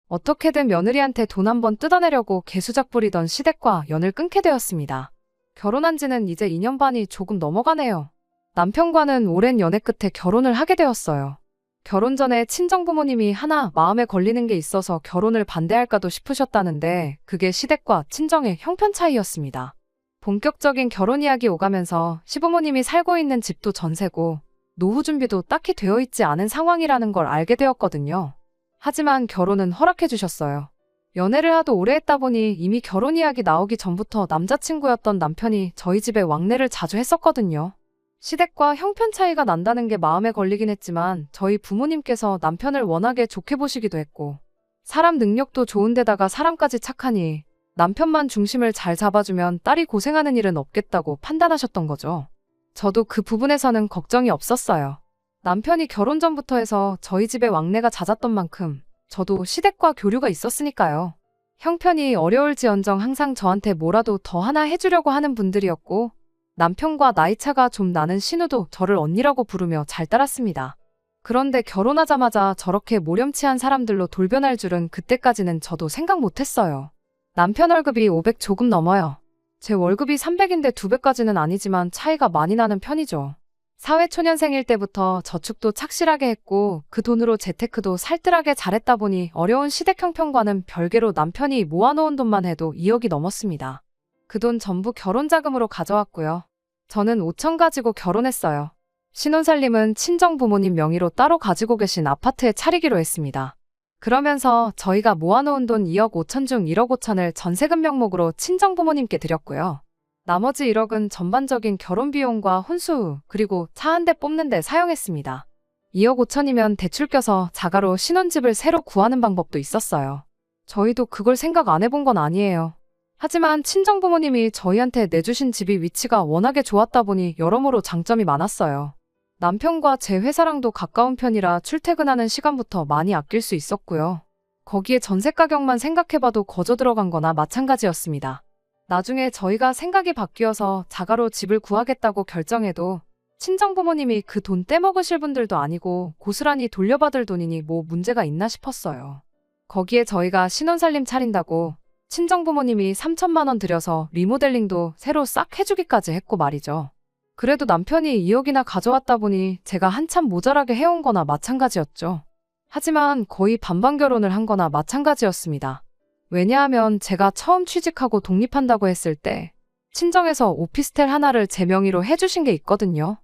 어떻게든 며느리한테 돈 한 번 뜯어내려고 개수작 부리던 시댁과 연을 끊게 되었습니다. 결혼한 지는 이제 2년 반이 조금 넘어가네요. 남편과는 오랜 연애 끝에 결혼을 하게 되었어요. 결혼 전에 친정부모님이 하나 마음에 걸리는 게 있어서 결혼을 반대할까도 싶으셨다는데 그게 시댁과 친정의 형편 차이였습니다. 본격적인 결혼 이야기 오가면서 시부모님이 살고 있는 집도 전세고 노후 준비도 딱히 되어 있지 않은 상황이라는 걸 알게 되었거든요. 하지만 결혼은 허락해 주셨어요. 연애를 하도 오래 했다 보니 이미 결혼 이야기 나오기 전부터 남자친구였던 남편이 저희 집에 왕래를 자주 했었거든요. 시댁과 형편 차이가 난다는 게 마음에 걸리긴 했지만 저희 부모님께서 남편을 워낙에 좋게 보시기도 했고 사람 능력도 좋은데다가 사람까지 착하니 남편만 중심을 잘 잡아주면 딸이 고생하는 일은 없겠다고 판단하셨던 거죠. 저도 그 부분에서는 걱정이 없었어요. 남편이 결혼 전부터 해서 저희 집에 왕래가 잦았던 만큼 저도 시댁과 교류가 있었으니까요. 형편이 어려울지언정 항상 저한테 뭐라도 더 하나 해주려고 하는 분들이었고 남편과 나이차가 좀 나는 신우도 저를 언니라고 부르며 잘 따랐습니다. 그런데 결혼하자마자 저렇게 모렴치한 사람들로 돌변할 줄은 그때까지는 저도 생각 못했어요. 남편 월급이 500 조금 넘어요. 제 월급이 300인데 2배까지는 아니지만 차이가 많이 나는 편이죠. 사회초년생일 때부터 저축도 착실하게 했고 그 돈으로 재테크도 살뜰하게 잘했다 보니 어려운 시댁 형편과는 별개로 남편이 모아놓은 돈만 해도 2억이 넘었습니다. 그 돈 전부 결혼 자금으로 가져왔고요. 저는 5천 가지고 결혼했어요. 신혼살림은 친정 부모님 명의로 따로 가지고 계신 아파트에 차리기로 했습니다. 그러면서 저희가 모아놓은 돈 2억 5천 중 1억 5천을 전세금 명목으로 친정 부모님께 드렸고요. 나머지 1억은 전반적인 결혼 비용과 혼수 그리고 차 한 대 뽑는 데 사용했습니다. 2억 5천이면 대출 껴서 자가로 신혼집을 새로 구하는 방법도 있었어요. 저희도 그걸 생각 안 해본 건 아니에요. 하지만 친정 부모님이 저희한테 내주신 집이 위치가 워낙에 좋았다 보니 여러모로 장점이 많았어요. 남편과 제 회사랑도 가까운 편이라 출퇴근하는 시간부터 많이 아낄 수 있었고요. 거기에 전세 가격만 생각해봐도 거저 들어간 거나 마찬가지였습니다. 나중에 저희가 생각이 바뀌어서 자가로 집을 구하겠다고 결정해도 친정부모님이 그 돈 떼먹으실 분들도 아니고 고스란히 돌려받을 돈이니 뭐 문제가 있나 싶었어요. 거기에 저희가 신혼살림 차린다고 친정부모님이 3천만 원 들여서 리모델링도 새로 싹 해주기까지 했고 말이죠. 그래도 남편이 2억이나 가져왔다 보니 제가 한참 모자라게 해온 거나 마찬가지였죠. 하지만 거의 반반 결혼을 한 거나 마찬가지였습니다. 왜냐하면 제가 처음 취직하고 독립한다고 했을 때 친정에서 오피스텔 하나를 제 명의로 해주신 게 있거든요.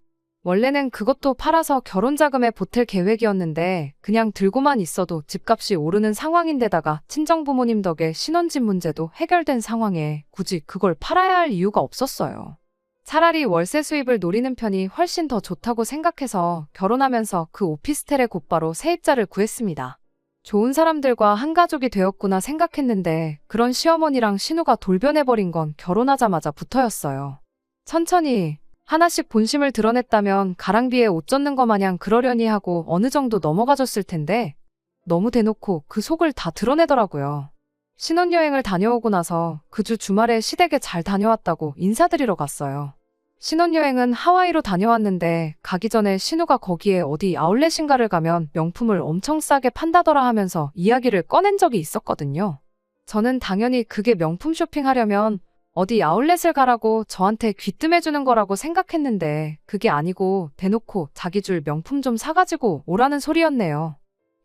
원래는 그것도 팔아서 결혼 자금에 보탤 계획이었는데 그냥 들고만 있어도 집값이 오르는 상황인데다가 친정 부모님 덕에 신혼집 문제도 해결된 상황에 굳이 그걸 팔아야 할 이유가 없었어요. 차라리 월세 수입을 노리는 편이 훨씬 더 좋다고 생각해서 결혼하면서 그 오피스텔에 곧바로 세입자를 구했습니다. 좋은 사람들과 한 가족이 되었구나 생각했는데 그런 시어머니랑 신우가 돌변해버린 건 결혼하자마자부터였어요. 천천히 하나씩 본심을 드러냈다면 가랑비에 옷 젖는 거 마냥 그러려니 하고 어느 정도 넘어가줬을 텐데 너무 대놓고 그 속을 다 드러내더라고요. 신혼여행을 다녀오고 나서 그 주 주말에 시댁에 잘 다녀왔다고 인사드리러 갔어요. 신혼여행은 하와이로 다녀왔는데 가기 전에 신우가 거기에 어디 아울렛인가를 가면 명품을 엄청 싸게 판다더라 하면서 이야기를 꺼낸 적이 있었거든요. 저는 당연히 그게 명품 쇼핑하려면 어디 아울렛을 가라고 저한테 귀뜸해주는 거라고 생각했는데 그게 아니고 대놓고 자기 줄 명품 좀 사가지고 오라는 소리였네요.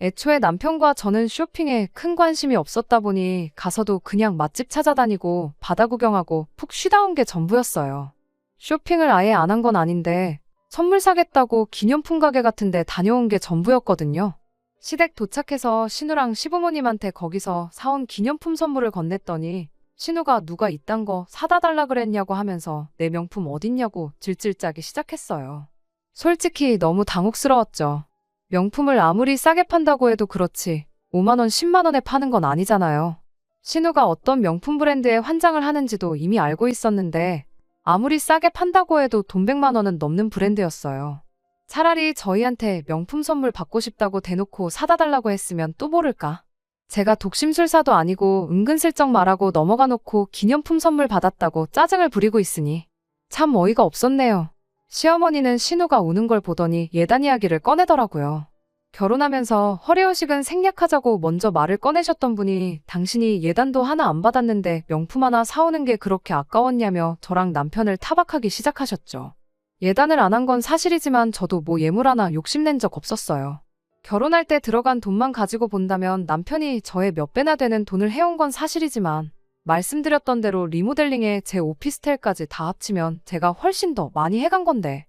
애초에 남편과 저는 쇼핑에 큰 관심이 없었다 보니 가서도 그냥 맛집 찾아다니고 바다 구경하고 푹 쉬다 온 게 전부였어요. 쇼핑을 아예 안 한 건 아닌데 선물 사겠다고 기념품 가게 같은 데 다녀온 게 전부였거든요. 시댁 도착해서 신우랑 시부모님한테 거기서 사온 기념품 선물을 건넸더니 신우가 누가 이딴 거 사다 달라 그랬냐고 하면서 내 명품 어딨냐고 질질 짜기 시작했어요. 솔직히 너무 당혹스러웠죠. 명품을 아무리 싸게 판다고 해도 그렇지 5만 원, 10만 원에 파는 건 아니잖아요. 신우가 어떤 명품 브랜드에 환장을 하는지도 이미 알고 있었는데 아무리 싸게 판다고 해도 돈 100만 원은 넘는 브랜드였어요. 차라리 저희한테 명품 선물 받고 싶다고 대놓고 사다 달라고 했으면 또 모를까. 제가 독심술사도 아니고 은근슬쩍 말하고 넘어가 놓고 기념품 선물 받았다고 짜증을 부리고 있으니 참 어이가 없었네요. 시어머니는 신우가 우는 걸 보더니 예단 이야기를 꺼내더라고요. 결혼하면서 허례허식은 생략하자고 먼저 말을 꺼내셨던 분이 당신이 예단도 하나 안 받았는데 명품 하나 사오는 게 그렇게 아까웠냐며 저랑 남편을 타박하기 시작하셨죠. 예단을 안 한 건 사실이지만 저도 뭐 예물 하나 욕심낸 적 없었어요. 결혼할 때 들어간 돈만 가지고 본다면 남편이 저의 몇 배나 되는 돈을 해온 건 사실이지만 말씀드렸던 대로 리모델링에 제 오피스텔까지 다 합치면 제가 훨씬 더 많이 해간 건데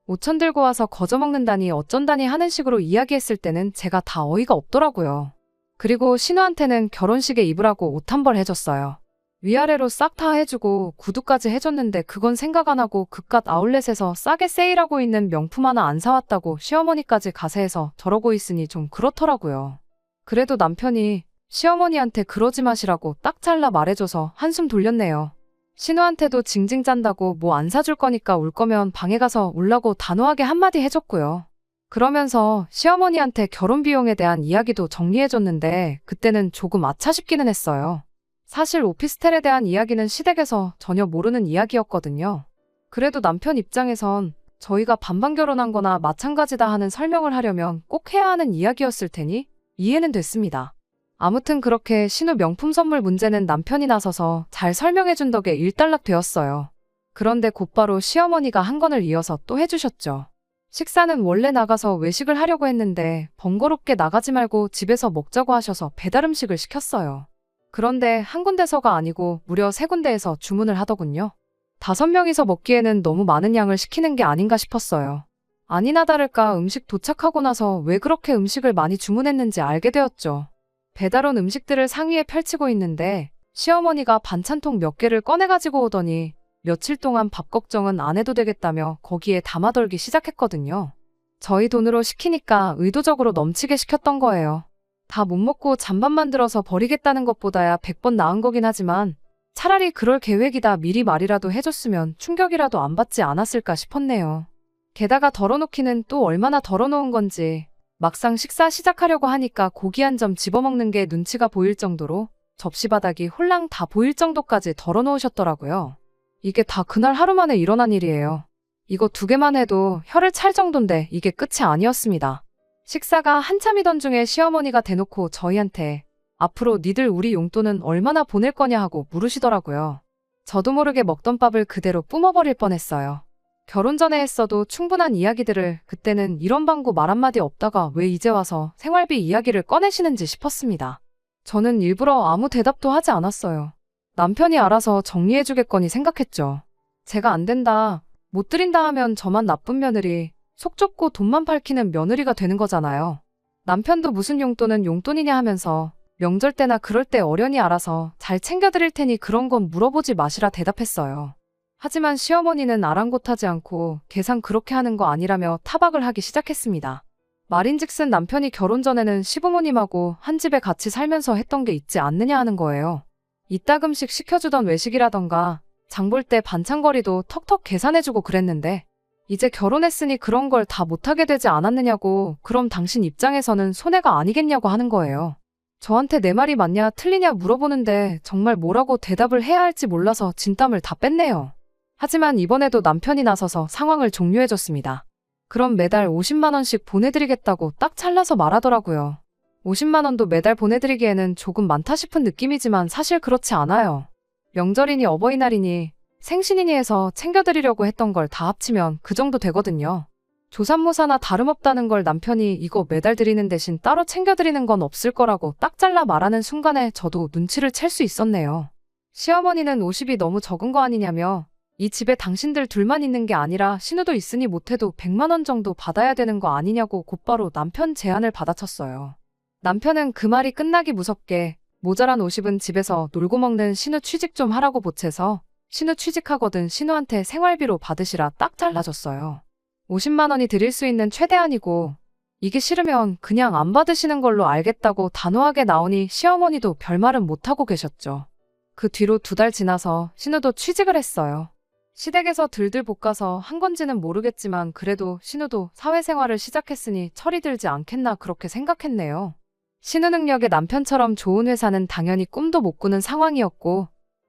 5천 들고 와서 거저 먹는다니 어쩐다니 하는 식으로 이야기했을 때는 제가 다 어이가 없더라고요. 그리고 신우한테는 결혼식에 입으라고 옷 한 벌 해줬어요. 위아래로 싹 다 해주고 구두까지 해줬는데 그건 생각 안 하고 그깟 아울렛에서 싸게 세일하고 있는 명품 하나 안 사왔다고 시어머니까지 가세해서 저러고 있으니 좀 그렇더라고요. 그래도 남편이 시어머니한테 그러지 마시라고 딱 잘라 말해줘서 한숨 돌렸네요. 신우한테도 징징 짠다고 뭐 안 사줄 거니까 울 거면 방에 가서 울라고 단호하게 한마디 해줬고요. 그러면서 시어머니한테 결혼 비용에 대한 이야기도 정리해줬는데 그때는 조금 아차 싶기는 했어요. 사실 오피스텔에 대한 이야기는 시댁에서 전혀 모르는 이야기였거든요. 그래도 남편 입장에선 저희가 반반 결혼한 거나 마찬가지다 하는 설명을 하려면 꼭 해야 하는 이야기였을 테니 이해는 됐습니다. 아무튼 그렇게 신우 명품 선물 문제는 남편이 나서서 잘 설명해준 덕에 일단락 되었어요. 그런데 곧바로 시어머니가 한 건을 이어서 또 해주셨죠. 식사는 원래 나가서 외식을 하려고 했는데 번거롭게 나가지 말고 집에서 먹자고 하셔서 배달 음식을 시켰어요. 그런데 한 군데서가 아니고 무려 3군데에서 주문을 하더군요. 5명이서 먹기에는 너무 많은 양을 시키는 게 아닌가 싶었어요. 아니나 다를까 음식 도착하고 나서 왜 그렇게 음식을 많이 주문했는지 알게 되었죠. 배달 온 음식들을 상위에 펼치고 있는데 시어머니가 반찬통 몇 개를 꺼내가지고 오더니 며칠 동안 밥 걱정은 안 해도 되겠다며 거기에 담아덜기 시작했거든요. 저희 돈으로 시키니까 의도적으로 넘치게 시켰던 거예요. 다 못 먹고 잔반 만들어서 버리겠다는 것보다야 100번 나은 거긴 하지만 차라리 그럴 계획이다 미리 말이라도 해줬으면 충격이라도 안 받지 않았을까 싶었네요. 게다가 덜어놓기는 또 얼마나 덜어놓은 건지 막상 식사 시작하려고 하니까 고기 한 점 집어먹는 게 눈치가 보일 정도로 접시 바닥이 홀랑 다 보일 정도까지 덜어놓으셨더라고요. 이게 다 그날 하루 만에 일어난 일이에요. 이거 2개만 해도 혀를 찰 정도인데 이게 끝이 아니었습니다. 식사가 한참이던 중에 시어머니가 대놓고 저희한테 앞으로 니들 우리 용돈은 얼마나 보낼 거냐 하고 물으시더라고요. 저도 모르게 먹던 밥을 그대로 뿜어버릴 뻔했어요. 결혼 전에 했어도 충분한 이야기들을 그때는 이런 방구 말 한마디 없다가 왜 이제 와서 생활비 이야기를 꺼내시는지 싶었습니다. 저는 일부러 아무 대답도 하지 않았어요. 남편이 알아서 정리해주겠거니 생각했죠. 제가 안 된다, 못 드린다 하면 저만 나쁜 며느리, 속 좁고 돈만 밝히는 며느리가 되는 거잖아요. 남편도 무슨 용돈은 용돈이냐 하면서 명절 때나 그럴 때 어련히 알아서 잘 챙겨드릴 테니 그런 건 물어보지 마시라 대답했어요. 하지만 시어머니는 아랑곳하지 않고 계산 그렇게 하는 거 아니라며 타박을 하기 시작했습니다. 말인즉슨 남편이 결혼 전에는 시부모님하고 한 집에 같이 살면서 했던 게 있지 않느냐 하는 거예요. 이따금씩 시켜주던 외식이라던가 장 볼 때 반찬거리도 턱턱 계산해주고 그랬는데 이제 결혼했으니 그런 걸 다 못하게 되지 않았느냐고 그럼 당신 입장에서는 손해가 아니겠냐고 하는 거예요. 저한테 내 말이 맞냐 틀리냐 물어보는데 정말 뭐라고 대답을 해야 할지 몰라서 진땀을 다 뺐네요. 하지만 이번에도 남편이 나서서 상황을 종료해줬습니다. 그럼 매달 50만 원씩 보내드리겠다고 딱 잘라서 말하더라고요. 50만 원도 매달 보내드리기에는 조금 많다 싶은 느낌이지만 사실 그렇지 않아요. 명절이니 어버이날이니 생신이니 해서 챙겨드리려고 했던 걸 다 합치면 그 정도 되거든요. 조삼모사나 다름없다는 걸 남편이 이거 매달 드리는 대신 따로 챙겨드리는 건 없을 거라고 딱 잘라 말하는 순간에 저도 눈치를 챌 수 있었네요. 시어머니는 50이 너무 적은 거 아니냐며 이 집에 당신들 둘만 있는 게 아니라 신우도 있으니 못해도 100만 원 정도 받아야 되는 거 아니냐고 곧바로 남편 제안을 받아쳤어요. 남편은 그 말이 끝나기 무섭게 모자란 50은 집에서 놀고 먹는 신우 취직 좀 하라고 보채서 신우 취직하거든 신우한테 생활비로 받으시라 딱 잘라줬어요. 50만 원이 드릴 수 있는 최대한이고 이게 싫으면 그냥 안 받으시는 걸로 알겠다고 단호하게 나오니 시어머니도 별말은 못하고 계셨죠. 그 뒤로 2달 지나서 신우도 취직을 했어요. 시댁에서 들들 볶아서 한 건지는 모르겠지만 그래도 신우도 사회생활을 시작했으니 철이 들지 않겠나 그렇게 생각했네요. 신우 능력의 남편처럼 좋은 회사는 당연히 꿈도 못 꾸는 상황이었고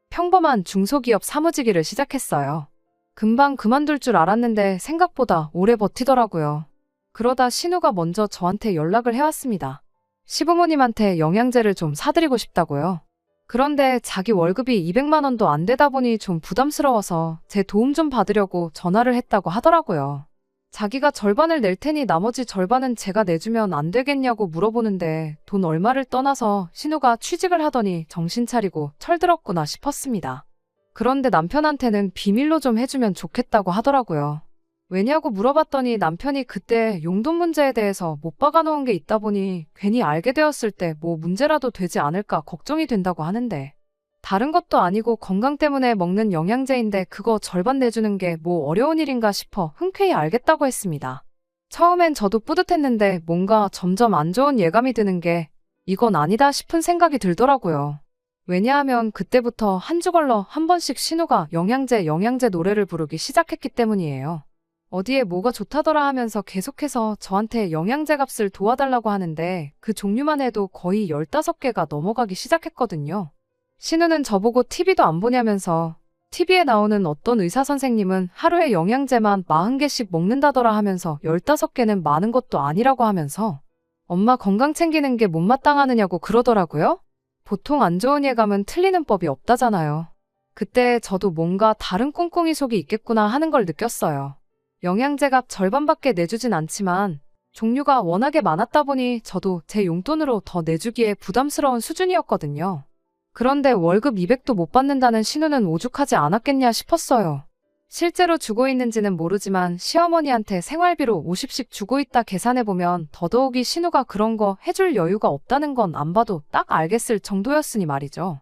평범한 중소기업 사무직일을 시작했어요. 금방 그만둘 줄 알았는데 생각보다 오래 버티더라고요. 그러다 신우가 먼저 저한테 연락을 해왔습니다. 시부모님한테 영양제를 좀 사드리고 싶다고요. 그런데 자기 월급이 200만 원도 안 되다 보니 좀 부담스러워서 제 도움 좀 받으려고 전화를 했다고 하더라고요. 자기가 절반을 낼 테니 나머지 절반은 제가 내주면 안 되겠냐고 물어보는데 돈 얼마를 떠나서 신우가 취직을 하더니 정신 차리고 철들었구나 싶었습니다. 그런데 남편한테는 비밀로 좀 해주면 좋겠다고 하더라고요. 왜냐고 물어봤더니 남편이 그때 용돈 문제에 대해서 못 박아놓은 게 있다 보니 괜히 알게 되었을 때 뭐 문제라도 되지 않을까 걱정이 된다고 하는데, 다른 것도 아니고 건강 때문에 먹는 영양제인데 그거 절반 내주는 게 뭐 어려운 일인가 싶어 흔쾌히 알겠다고 했습니다. 처음엔 저도 뿌듯했는데 뭔가 점점 안 좋은 예감이 드는 게 이건 아니다 싶은 생각이 들더라고요. 왜냐하면 그때부터 한 주 걸러 한 번씩 신우가 영양제 노래를 부르기 시작했기 때문이에요. 어디에 뭐가 좋다더라 하면서 계속해서 저한테 영양제 값을 도와달라고 하는데 그 종류만 해도 거의 15개가 넘어가기 시작했거든요. 신우는 저보고 TV도 안 보냐면서 TV에 나오는 어떤 의사 선생님은 하루에 영양제만 40개씩 먹는다더라 하면서 15개는 많은 것도 아니라고 하면서 엄마 건강 챙기는 게 못마땅하느냐고 그러더라고요. 보통 안 좋은 예감은 틀리는 법이 없다잖아요. 그때 저도 뭔가 다른 꿍꿍이 속이 있겠구나 하는 걸 느꼈어요. 영양제 값 절반밖에 내주진 않지만 종류가 워낙에 많았다 보니 저도 제 용돈으로 더 내주기에 부담스러운 수준이었거든요. 그런데 월급 200도 못 받는다는 신우는 오죽하지 않았겠냐 싶었어요. 실제로 주고 있는지는 모르지만 시어머니한테 생활비로 50씩 주고 있다 계산해보면 더더욱이 신우가 그런 거 해줄 여유가 없다는 건 안 봐도 딱 알겠을 정도였으니 말이죠.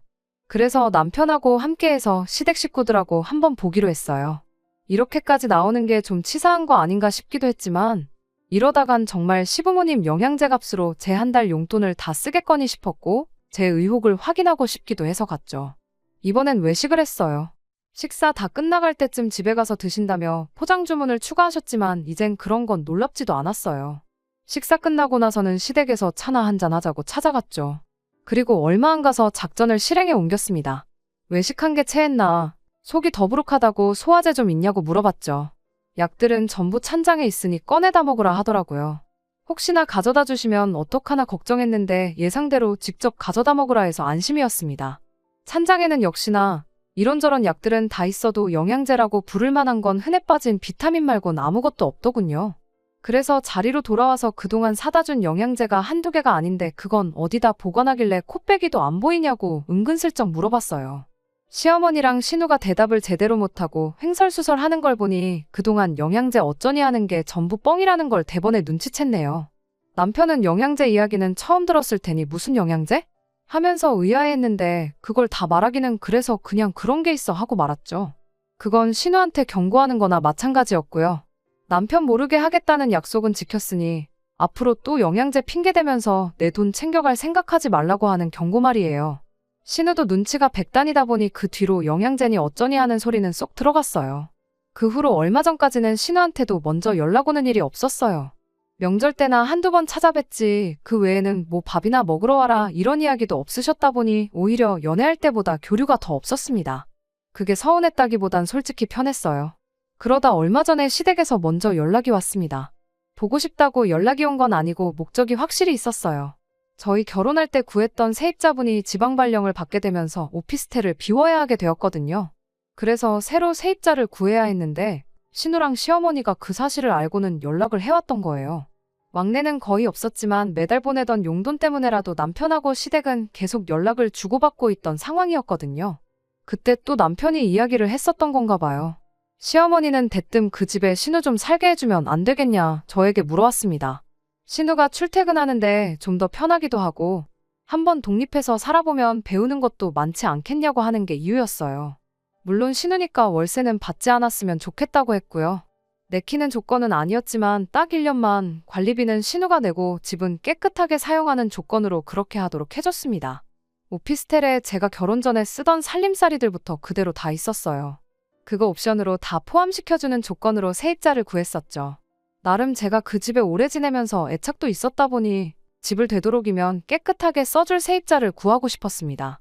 그래서 남편하고 함께해서 시댁 식구들하고 한번 보기로 했어요. 이렇게까지 나오는 게 좀 치사한 거 아닌가 싶기도 했지만 이러다간 정말 시부모님 영양제 값으로 제 한 달 용돈을 다 쓰겠거니 싶었고 제 의혹을 확인하고 싶기도 해서 갔죠. 이번엔 외식을 했어요. 식사 다 끝나갈 때쯤 집에 가서 드신다며 포장 주문을 추가하셨지만 이젠 그런 건 놀랍지도 않았어요. 식사 끝나고 나서는 시댁에서 차나 한잔 하자고 찾아갔죠. 그리고 얼마 안 가서 작전을 실행에 옮겼습니다. 외식한 게 체했나, 속이 더부룩하다고 소화제 좀 있냐고 물어봤죠. 약들은 전부 찬장에 있으니 꺼내다 먹으라 하더라고요. 혹시나 가져다 주시면 어떡하나 걱정했는데 예상대로 직접 가져다 먹으라 해서 안심이었습니다. 찬장에는 역시나 이런저런 약들은 다 있어도 영양제라고 부를 만한 건 흔해 빠진 비타민 말곤 아무것도 없더군요. 그래서 자리로 돌아와서 그동안 사다 준 영양제가 한두 개가 아닌데 그건 어디다 보관하길래 코빼기도 안 보이냐고 은근슬쩍 물어봤어요. 시어머니랑 신우가 대답을 제대로 못하고 횡설수설 하는 걸 보니 그동안 영양제 어쩌니 하는 게 전부 뻥이라는 걸 대번에 눈치챘네요. 남편은 영양제 이야기는 처음 들었을 테니 무슨 영양제? 하면서 의아해했는데 그걸 다 말하기는 그래서 그냥 그런 게 있어 하고 말았죠. 그건 신우한테 경고하는 거나 마찬가지였고요. 남편 모르게 하겠다는 약속은 지켰으니 앞으로 또 영양제 핑계대면서 내 돈 챙겨갈 생각하지 말라고 하는 경고말이에요. 신우도 눈치가 백단이다 보니 그 뒤로 영양제니 어쩌니 하는 소리는 쏙 들어갔어요. 그 후로 얼마 전까지는 신우한테도 먼저 연락 오는 일이 없었어요. 명절 때나 한두 번 찾아뵀지 그 외에는 뭐 밥이나 먹으러 와라 이런 이야기도 없으셨다 보니 오히려 연애할 때보다 교류가 더 없었습니다. 그게 서운했다기보단 솔직히 편했어요. 그러다 얼마 전에 시댁에서 먼저 연락이 왔습니다. 보고 싶다고 연락이 온 건 아니고 목적이 확실히 있었어요. 저희 결혼할 때 구했던 세입자분이 지방 발령을 받게 되면서 오피스텔을 비워야 하게 되었거든요. 그래서 새로 세입자를 구해야 했는데 신우랑 시어머니가 그 사실을 알고는 연락을 해왔던 거예요. 막내는 거의 없었지만 매달 보내던 용돈 때문에라도 남편하고 시댁은 계속 연락을 주고받고 있던 상황이었거든요. 그때 또 남편이 이야기를 했었던 건가 봐요. 시어머니는 대뜸 그 집에 신우 좀 살게 해주면 안 되겠냐 저에게 물어왔습니다. 신우가 출퇴근하는데 좀 더 편하기도 하고 한번 독립해서 살아보면 배우는 것도 많지 않겠냐고 하는 게 이유였어요. 물론 신우니까 월세는 받지 않았으면 좋겠다고 했고요. 내키는 조건은 아니었지만 딱 1년만 관리비는 신우가 내고 집은 깨끗하게 사용하는 조건으로 그렇게 하도록 해줬습니다. 오피스텔에 제가 결혼 전에 쓰던 살림살이들부터 그대로 다 있었어요. 그거 옵션으로 다 포함시켜주는 조건으로 세입자를 구했었죠. 나름 제가 그 집에 오래 지내면서 애착도 있었다 보니 집을 되도록이면 깨끗하게 써줄 세입자를 구하고 싶었습니다.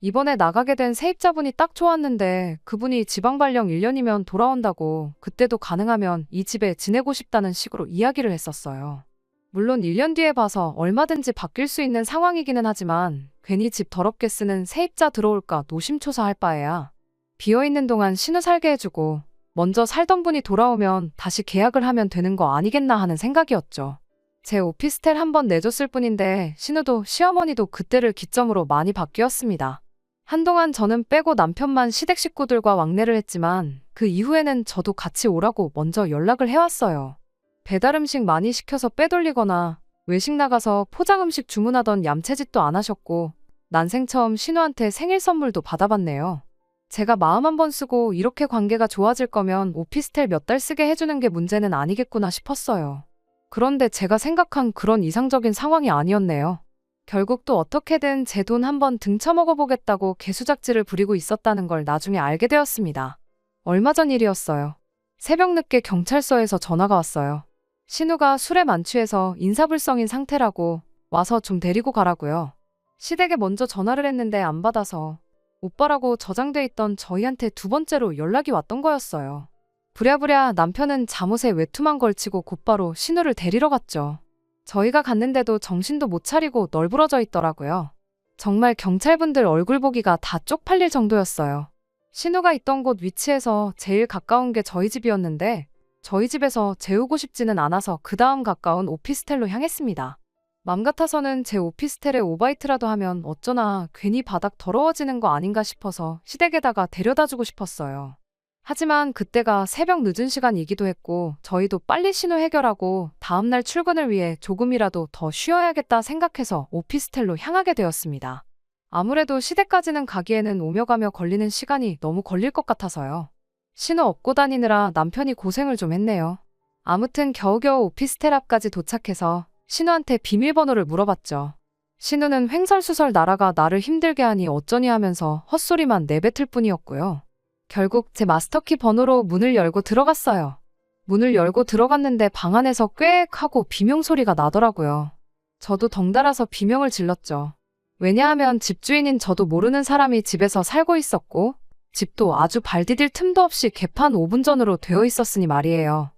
이번에 나가게 된 세입자분이 딱 좋았는데 그분이 지방 발령 1년이면 돌아온다고 그때도 가능하면 이 집에 지내고 싶다는 식으로 이야기를 했었어요. 물론 1년 뒤에 봐서 얼마든지 바뀔 수 있는 상황이기는 하지만 괜히 집 더럽게 쓰는 세입자 들어올까 노심초사할 바에야 비어있는 동안 신우 살게 해주고 먼저 살던 분이 돌아오면 다시 계약을 하면 되는 거 아니겠나 하는 생각이었죠. 제 오피스텔 한번 내줬을 뿐인데 신우도 시어머니도 그때를 기점으로 많이 바뀌었습니다. 한동안 저는 빼고 남편만 시댁 식구들과 왕래를 했지만 그 이후에는 저도 같이 오라고 먼저 연락을 해왔어요. 배달 음식 많이 시켜서 빼돌리거나 외식 나가서 포장 음식 주문하던 얌체짓도 안 하셨고 난생 처음 신우한테 생일 선물도 받아봤네요. 제가 마음 한번 쓰고 이렇게 관계가 좋아질 거면 오피스텔 몇 달 쓰게 해주는 게 문제는 아니겠구나 싶었어요. 그런데 제가 생각한 그런 이상적인 상황이 아니었네요. 결국 또 어떻게든 제 돈 한번 등쳐먹어보겠다고 개수작질을 부리고 있었다는 걸 나중에 알게 되었습니다. 얼마 전 일이었어요. 새벽 늦게 경찰서에서 전화가 왔어요. 신우가 술에 만취해서 인사불성인 상태라고 와서 좀 데리고 가라고요. 시댁에 먼저 전화를 했는데 안 받아서 오빠라고 저장돼 있던 저희한테 두 번째로 연락이 왔던 거였어요. 부랴부랴 남편은 잠옷에 외투만 걸치고 곧바로 신우를 데리러 갔죠. 저희가 갔는데도 정신도 못 차리고 널브러져 있더라고요. 정말 경찰분들 얼굴 보기가 다 쪽팔릴 정도였어요. 신우가 있던 곳 위치에서 제일 가까운 게 저희 집이었는데 저희 집에서 재우고 싶지는 않아서 그 다음 가까운 오피스텔로 향했습니다. 맘 같아서는 제 오피스텔에 오바이트라도 하면 어쩌나 괜히 바닥 더러워지는 거 아닌가 싶어서 시댁에다가 데려다주고 싶었어요. 하지만 그때가 새벽 늦은 시간이기도 했고 저희도 빨리 신우 해결하고 다음날 출근을 위해 조금이라도 더 쉬어야겠다 생각해서 오피스텔로 향하게 되었습니다. 아무래도 시댁까지는 가기에는 오며 가며 걸리는 시간이 너무 걸릴 것 같아서요. 신우 업고 다니느라 남편이 고생을 좀 했네요. 아무튼 겨우겨우 오피스텔 앞까지 도착해서 신우한테 비밀번호를 물어봤죠. 신우는 횡설수설 날아가 나를 힘들게 하니 어쩌니 하면서 헛소리만 내뱉을 뿐이었고요. 결국 제 마스터키 번호로 문을 열고 들어갔어요. 문을 열고 들어갔는데 방 안에서 꽥 하고 비명 소리가 나더라고요. 저도 덩달아서 비명을 질렀죠. 왜냐하면 집주인인 저도 모르는 사람이 집에서 살고 있었고 집도 아주 발 디딜 틈도 없이 개판 5분 전으로 되어 있었으니 말이에요.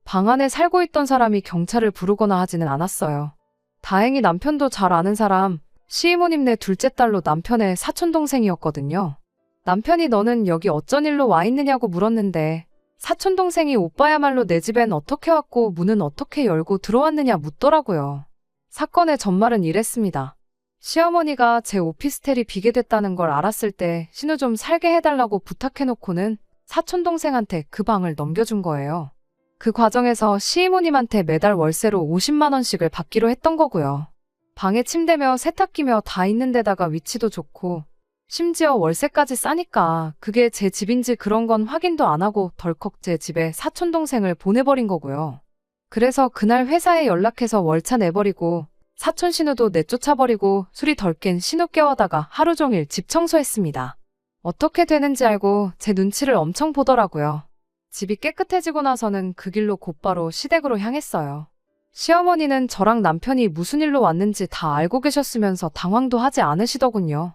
방 안에 살고 있던 사람이 경찰을 부르거나 하지는 않았어요. 다행히 남편도 잘 아는 사람, 시이모님네 둘째 딸로 남편의 사촌동생이었거든요. 남편이 너는 여기 어쩐 일로 와 있느냐고 물었는데 사촌동생이 오빠야말로 내 집엔 어떻게 왔고 문은 어떻게 열고 들어왔느냐 묻더라고요. 사건의 전말은 이랬습니다. 시어머니가 제 오피스텔이 비게 됐다는 걸 알았을 때 신우 좀 살게 해달라고 부탁해놓고는 사촌동생한테 그 방을 넘겨준 거예요. 그 과정에서 시이모님한테 매달 월세로 50만 원씩을 받기로 했던 거고요. 방에 침대며 세탁기며 다 있는 데다가 위치도 좋고 심지어 월세까지 싸니까 그게 제 집인지 그런 건 확인도 안 하고 덜컥 제 집에 사촌동생을 보내버린 거고요. 그래서 그날 회사에 연락해서 월차 내버리고 사촌 신우도 내쫓아버리고 술이 덜 깬 신우 깨워다가 하루 종일 집 청소했습니다. 어떻게 되는지 알고 제 눈치를 엄청 보더라고요. 집이 깨끗해지고 나서는 그 길로 곧바로 시댁으로 향했어요. 시어머니는 저랑 남편이 무슨 일로 왔는지 다 알고 계셨으면서 당황도 하지 않으시더군요.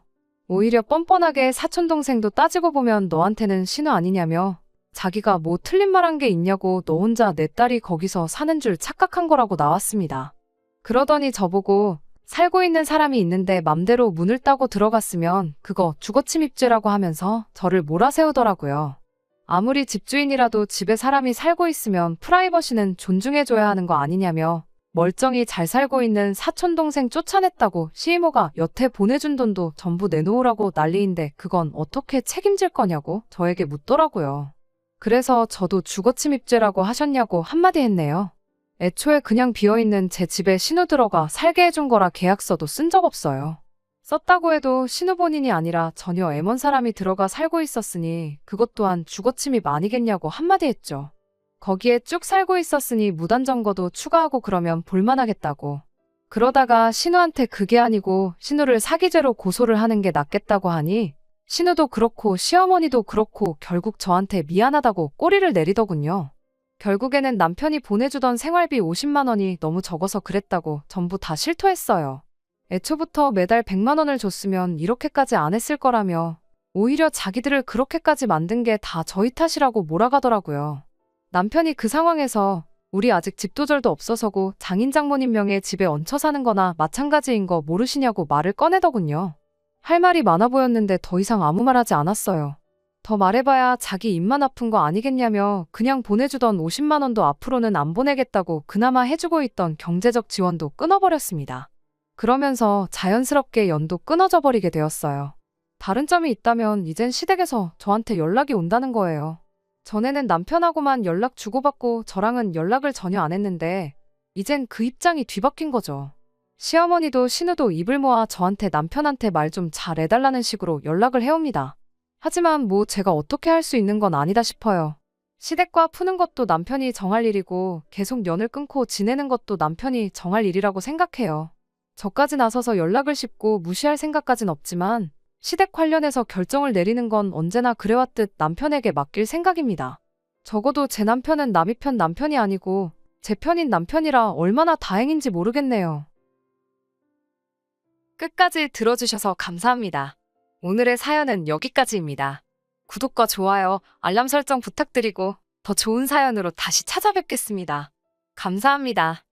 오히려 뻔뻔하게 사촌동생도 따지고 보면 너한테는 신우 아니냐며 자기가 뭐 틀린 말 한 게 있냐고 너 혼자 내 딸이 거기서 사는 줄 착각한 거라고 나왔습니다. 그러더니 저보고 살고 있는 사람이 있는데 맘대로 문을 따고 들어갔으면 그거 주거침입죄라고 하면서 저를 몰아세우더라고요. 아무리 집주인이라도 집에 사람이 살고 있으면 프라이버시는 존중해줘야 하는 거 아니냐며 멀쩡히 잘 살고 있는 사촌동생 쫓아냈다고 시이모가 여태 보내준 돈도 전부 내놓으라고 난리인데 그건 어떻게 책임질 거냐고 저에게 묻더라고요. 그래서 저도 주거침입죄라고 하셨냐고 한마디 했네요. 애초에 그냥 비어있는 제 집에 신우 들어가 살게 해준 거라 계약서도 쓴 적 없어요. 썼다고 해도 신우 본인이 아니라 전혀 애먼 사람이 들어가 살고 있었으니 그것 또한 주거침입 아니겠냐고 한마디 했죠. 거기에 쭉 살고 있었으니 무단점거도 추가하고 그러면 볼만하겠다고. 그러다가 신우한테 그게 아니고 신우를 사기죄로 고소를 하는 게 낫겠다고 하니 신우도 그렇고 시어머니도 그렇고 결국 저한테 미안하다고 꼬리를 내리더군요. 결국에는 남편이 보내주던 생활비 50만 원이 너무 적어서 그랬다고 전부 다 실토했어요. 애초부터 매달 100만 원을 줬으면 이렇게까지 안 했을 거라며 오히려 자기들을 그렇게까지 만든 게 다 저희 탓이라고 몰아가더라고요. 남편이 그 상황에서 우리 아직 집도절도 없어서고 장인 장모님 명의 집에 얹혀 사는 거나 마찬가지인 거 모르시냐고 말을 꺼내더군요. 할 말이 많아 보였는데 더 이상 아무 말 하지 않았어요. 더 말해봐야 자기 입만 아픈 거 아니겠냐며 그냥 보내주던 50만 원도 앞으로는 안 보내겠다고 그나마 해주고 있던 경제적 지원도 끊어버렸습니다. 그러면서 자연스럽게 연도 끊어져 버리게 되었어요. 다른 점이 있다면 이젠 시댁에서 저한테 연락이 온다는 거예요. 전에는 남편하고만 연락 주고받고 저랑은 연락을 전혀 안 했는데 이젠 그 입장이 뒤바뀐 거죠. 시어머니도 신우도 입을 모아 저한테 남편한테 말 좀 잘 해달라는 식으로 연락을 해옵니다. 하지만 뭐 제가 어떻게 할 수 있는 건 아니다 싶어요. 시댁과 푸는 것도 남편이 정할 일이고 계속 연을 끊고 지내는 것도 남편이 정할 일이라고 생각해요. 저까지 나서서 연락을 씹고 무시할 생각까진 없지만 시댁 관련해서 결정을 내리는 건 언제나 그래왔듯 남편에게 맡길 생각입니다. 적어도 제 남편은 남이 편 남편이 아니고 제 편인 남편이라 얼마나 다행인지 모르겠네요. 끝까지 들어주셔서 감사합니다. 오늘의 사연은 여기까지입니다. 구독과 좋아요, 알람 설정 부탁드리고 더 좋은 사연으로 다시 찾아뵙겠습니다. 감사합니다.